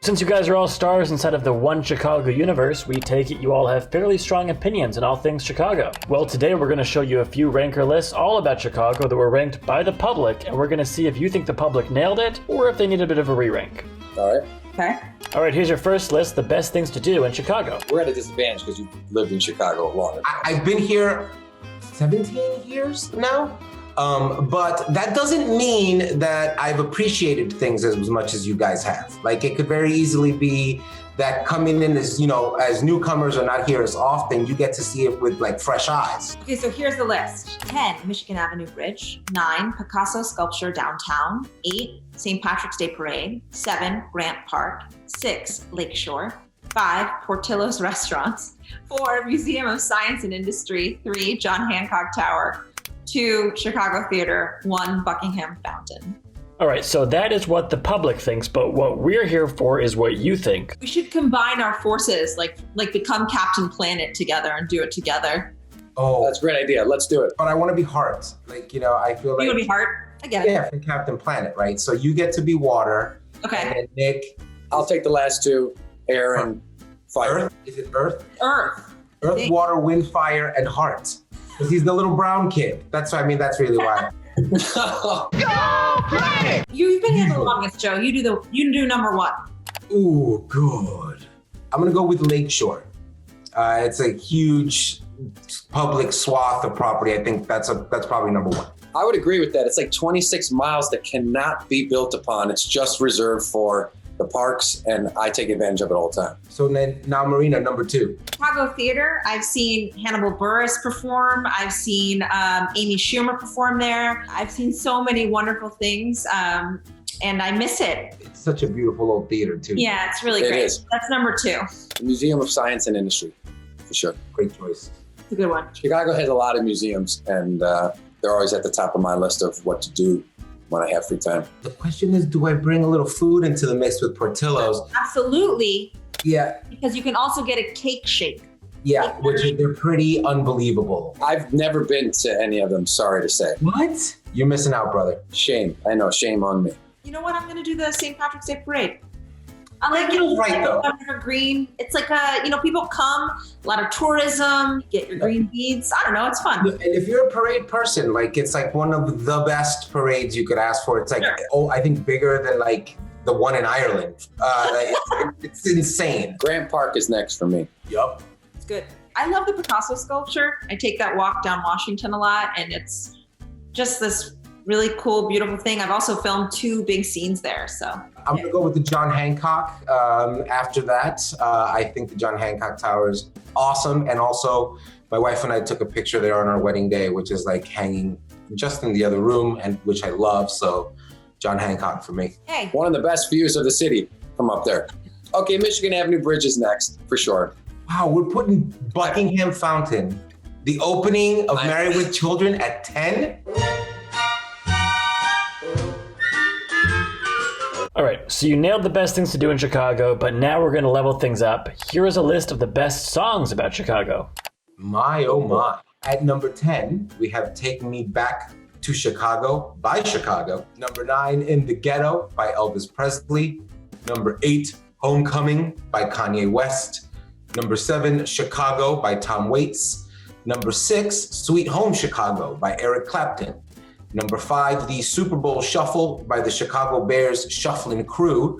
Since you guys are all stars inside of the One Chicago universe, we take it you all have fairly strong opinions in all things Chicago. Well, today we're going to show you a few ranker lists all about Chicago that were ranked by the public, and we're going to see if you think the public nailed it or if they need a bit of a re-rank. All right. Okay. All right, here's your first list, the best things to do in Chicago. We're at a disadvantage because you've lived in Chicago longer. I've been here 17 years now. But that doesn't mean that I've appreciated things as much as you guys have. Like, it could very easily be that coming in as, as newcomers or not here as often, you get to see it with like fresh eyes. Okay, so here's the list. 10, Michigan Avenue Bridge. 9, Picasso Sculpture Downtown. 8, St. Patrick's Day Parade. 7, Grant Park. 6, Lakeshore. 5, Portillo's Restaurants. 4, Museum of Science and Industry. 3, John Hancock Tower. 2, Chicago Theater. 1, Buckingham Fountain. All right, so that is what the public thinks, but what we're here for is what you think. We should combine our forces, like become Captain Planet together and do it together. Oh, That's a great idea. Let's do it. but I want to be Heart. Like, I feel like. You would be Heart? I get it. Yeah, from Captain Planet, right? So you get to be water. Okay. And then Nick. I'll take the last two, air and fire. Earth? Is it Earth? Earth. Earth, water, wind, fire, and heart. Because he's the little brown kid. That's that's really why. You've been here the longest, Joe. You do number 1. Ooh, good. I'm gonna go with Lakeshore. It's a huge public swath of property. I think that's probably number 1. I would agree with that. It's like 26 miles that cannot be built upon. It's just reserved for the parks, and I take advantage of it all the time. So then now Marina, number 2. Chicago Theater. I've seen Hannibal Buress perform. I've seen Amy Schumer perform there. I've seen so many wonderful things, and I miss it. It's such a beautiful old theater too. Yeah, it's really It great. is. That's number 2. The Museum of Science and Industry, for sure. Great choice. It's a good one. Chicago has a lot of museums, and they're always at the top of my list of what to do when I have free time. The question is, do I bring a little food into the mix with Portillo's? Absolutely, Yeah, because you can also get a cake shake. yeah, they're pretty unbelievable. I've never been to any of them, sorry to say. What? You're missing out, brother. Shame. I know, shame on me. You know what? I'm going to do the St. Patrick's Day Parade. I like That feels right, though. Green. It's like people come, a lot of tourism, get your green beads. I don't know, it's fun. And if you're a parade person, like, it's like one of the best parades you could ask for. It's like, I think bigger than like the one in Ireland. It's insane. Grant Park is next for me. Yup. It's good. I love the Picasso sculpture. I take that walk down Washington a lot, and it's just this really cool, beautiful thing. I've also filmed 2 big scenes there, so. I'm gonna go with the John Hancock. After that, I think the John Hancock Tower is awesome. And also, my wife and I took a picture there on our wedding day, which is like hanging just in the other room, and which I love. So, John Hancock for me. Hey. One of the best views of the city from up there. Okay, Michigan Avenue Bridge is next, for sure. Wow, we're putting Buckingham Fountain, the opening of Married with Children at 10? All right, so you nailed the best things to do in Chicago, but now we're going to level things up. Here is a list of the best songs about Chicago. My, oh my. At number 10, we have Take Me Back to Chicago by Chicago. Number 9, In the Ghetto by Elvis Presley. Number 8, Homecoming by Kanye West. Number 7, Chicago by Tom Waits. Number 6, Sweet Home Chicago by Eric Clapton. Number 5, The Super Bowl Shuffle by the Chicago Bears Shuffling Crew.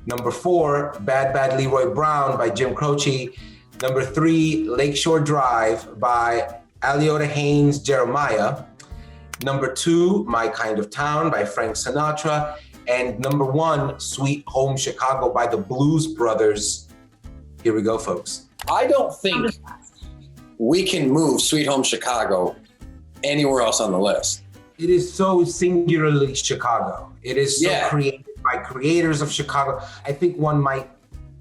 Number 4, Bad Bad Leroy Brown by Jim Croce. Number 3, Lakeshore Drive by Aliota Haynes Jeremiah. Number 2, My Kind of Town by Frank Sinatra. And number 1, Sweet Home Chicago by the Blues Brothers. Here we go, folks. I don't think we can move Sweet Home Chicago anywhere else on the list. It is so singularly Chicago. It is so created by creators of Chicago. I think one might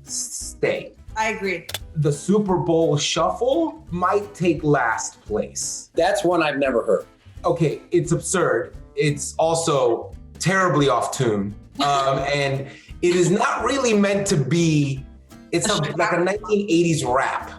stay. I agree. The Super Bowl Shuffle might take last place. That's one I've never heard. Okay, it's absurd. It's also terribly off tune. And it is not really meant to be, it's like a 1980s rap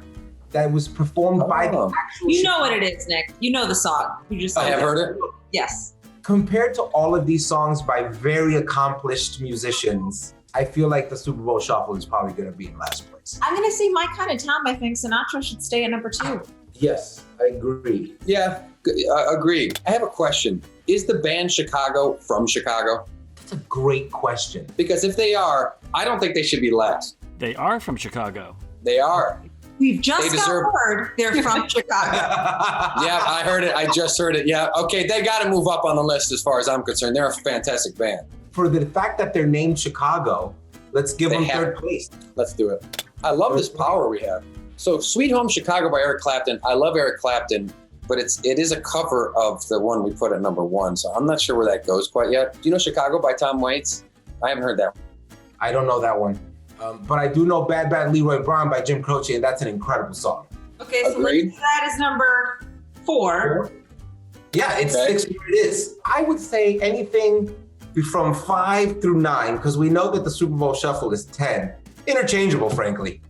that was performed by the actual You know what it is, Nick. You know the song. You just I have heard it. Yes. compared to all of these songs by very accomplished musicians, I feel like the Super Bowl Shuffle is probably going to be in last place. I'm going to say My Kind of Town. I think Sinatra should stay at number 2. Yes, I agree. Yeah, agreed. I have a question. Is the band Chicago from Chicago? That's a great question. Because if they are, I don't think they should be last. They are from Chicago. They are. We've just They got deserve- word they're from Chicago. Yeah, I heard it. I just heard it. Yeah. Okay, they got to move up on the list as far as I'm concerned. They're a fantastic band. For the fact that they're named Chicago, let's give They them have- third place. Let's do it. I love this power we have. So Sweet Home Chicago by Eric Clapton. I love Eric Clapton, but it is a cover of the one we put at number 1. So I'm not sure where that goes quite yet. Do you know Chicago by Tom Waits? I haven't heard that one. I don't know that one. But I do know Bad Bad Leroy Brown by Jim Croce, and that's an incredible song. Okay, so Agreed. let's say that is number 4. Yeah, it's Okay. 6 where it is. I would say anything from 5 through 9, because we know that the Super Bowl Shuffle is 10. Interchangeable, frankly.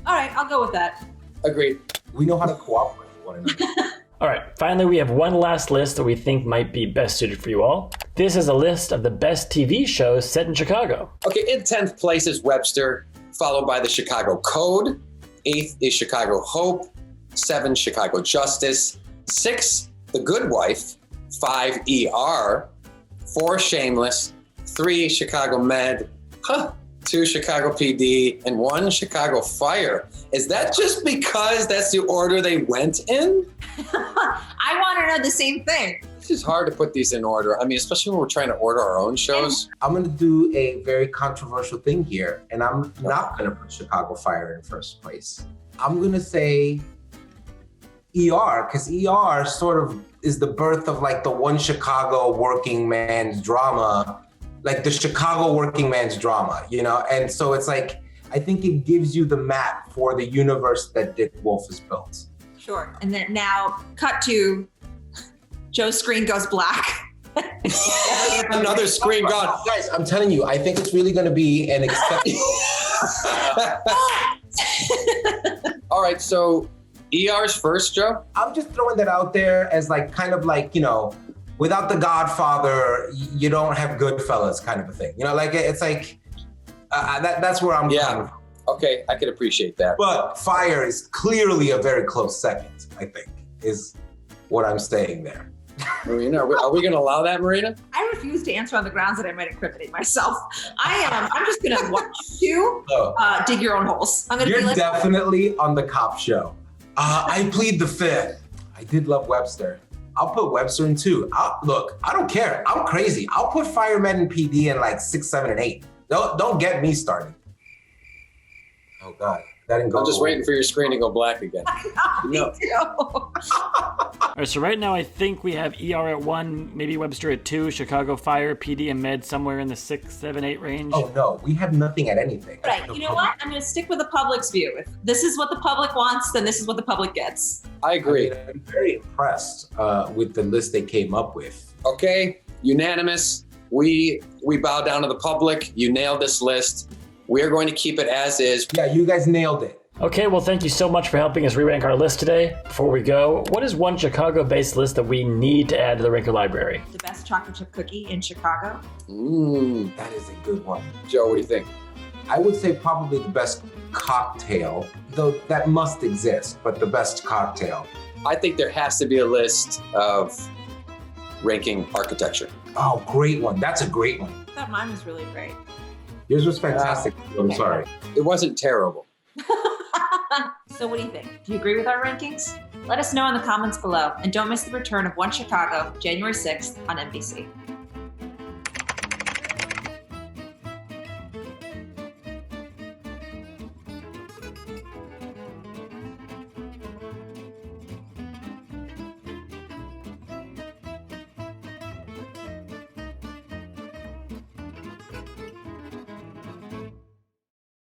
All right, I'll go with that. Agreed. We know how to cooperate with one another. All right, finally, we have one last list that we think might be best suited for you all. This is a list of the best TV shows set in Chicago. Okay, in 10th place is Webster, followed by the Chicago Code. 8th is Chicago Hope. 7, Chicago Justice. 6, The Good Wife. 5, ER. 4, Shameless. 3, Chicago Med. 2, Chicago PD. And 1, Chicago Fire. Is that just because that's the order they went in? I want to know the same thing. It's just hard to put these in order. I mean, especially when we're trying to order our own shows. I'm going to do a very controversial thing here, and I'm not going to put Chicago Fire in first place. I'm going to say ER, because ER sort of is the birth of like the one Chicago working man's drama, like the Chicago working man's drama, you know? And so it's like, I think it gives you the map for the universe that Dick Wolf has built. Sure. And then now cut to Joe's screen goes black. Another screen gone. Guys, I'm telling you, I think it's really going to be an exception. All right, so ER's first, Joe? I'm just throwing that out there as like, kind of like, you know, without the Godfather, you don't have Goodfellas kind of a thing. You know, like it's like, that's where I'm coming from. Okay, I can appreciate that. But Fire is clearly a very close second, I think, is what I'm saying there. Marina, are we going to allow that, Marina? I refuse to answer on the grounds that I might incriminate myself. I'm just going to watch you dig your own holes. I'm going to You're be like, definitely on the cop show. I plead the fifth. I did love Webster. I'll put Webster in 2. Look, I don't care. I'm crazy. I'll put Med and PD in like 6, 7, and 8. Don't get me started. Oh God, that didn't go. I'm just waiting for your screen to go black again. no. All right, so right now I think we have ER at 1, maybe Webster at 2, Chicago Fire, PD, and Med somewhere in the 6, 7, 8 range. Oh no, we have nothing at anything. Right. You know what? I'm going to stick with the public's view. If this is what the public wants, then this is what the public gets. I agree. I'm very impressed with the list they came up with. Okay, unanimous. We bow down to the public. You nailed this list. We're going to keep it as is. Yeah, you guys nailed it. Okay, well, thank you so much for helping us re-rank our list today. Before we go, what is one Chicago-based list that we need to add to the Ranker Library? The best chocolate chip cookie in Chicago. That is a good one. Joe, what do you think? I would say probably the best cocktail, though that must exist, but the best cocktail. I think there has to be a list of ranking architecture. Oh, great one. That's a great one. I thought mine was really great. Yours was fantastic. I'm sorry. It wasn't terrible. So what do you think? Do you agree with our rankings? Let us know in the comments below, and don't miss the return of One Chicago, January 6th on NBC.